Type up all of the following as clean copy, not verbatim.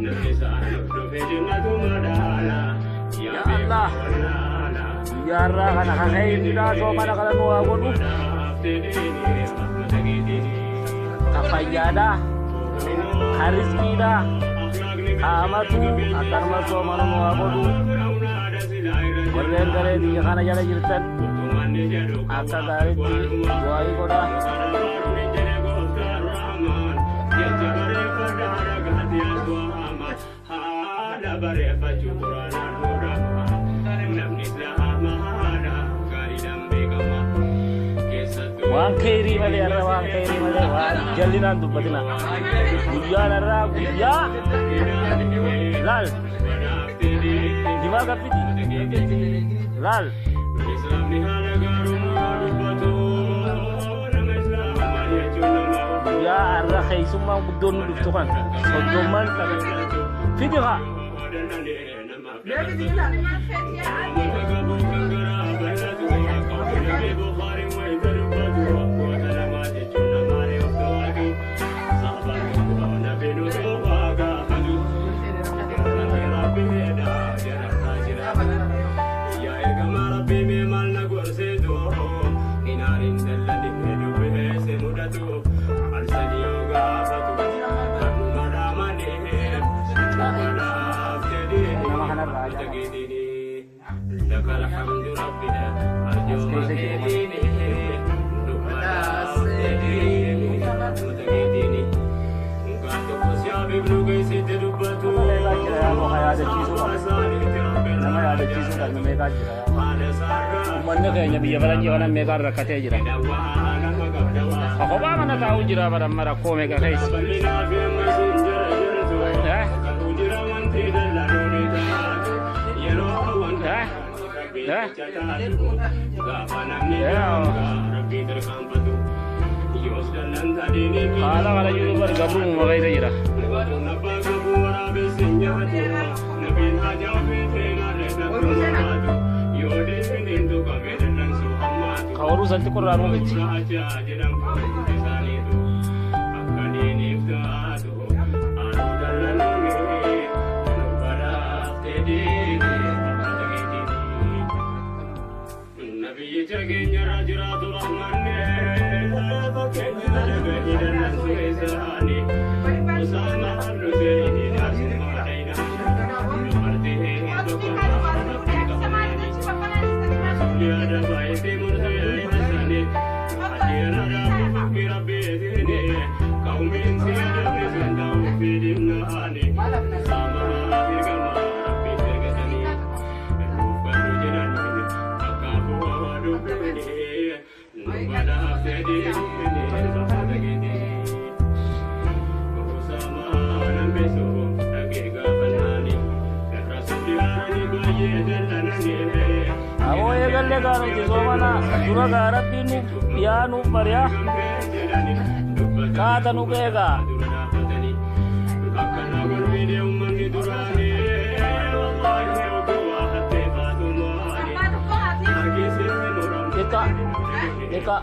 Ya Allah ya Allah kana khairida so mana kana nuwa godu kafayyada harizkida amatu akan maso mana nuwa godu warren gare di kana jala jirtan akka gariti duai goda Wang kiri male arra wang kiri male wang jalinan tu batina guyya arra guyya lal dimaga piti lal ya arra khaisuma budon duftukan sodoman piti ha Umatnya kayaknya biar lagi orang mega rakyat aja. Aku apa mana tahu jira pada marako mega guys. Kalau YouTuber gabung mulai aja. Kau urusan itu kurang rumit. Amo ya galle garo ji so mana dura garab dinu pianu marya kata nu bega Eka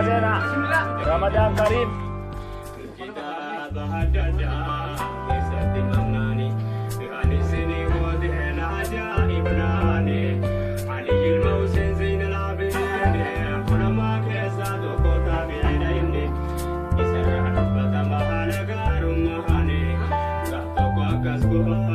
Zena Ramadan Karim Go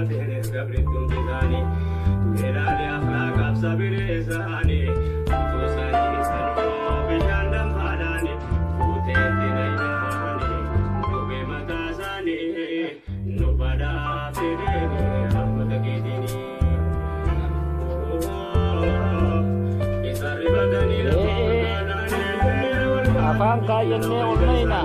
Afaan kaayyannee olmayna.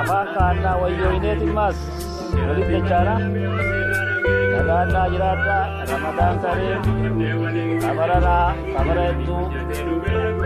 Afaan kaannaa wayyoineetiin maas waliin jechaadha. Nagaannaa jiraadha. Ramadaan saree. Kabaranaa. Kabara hedduu.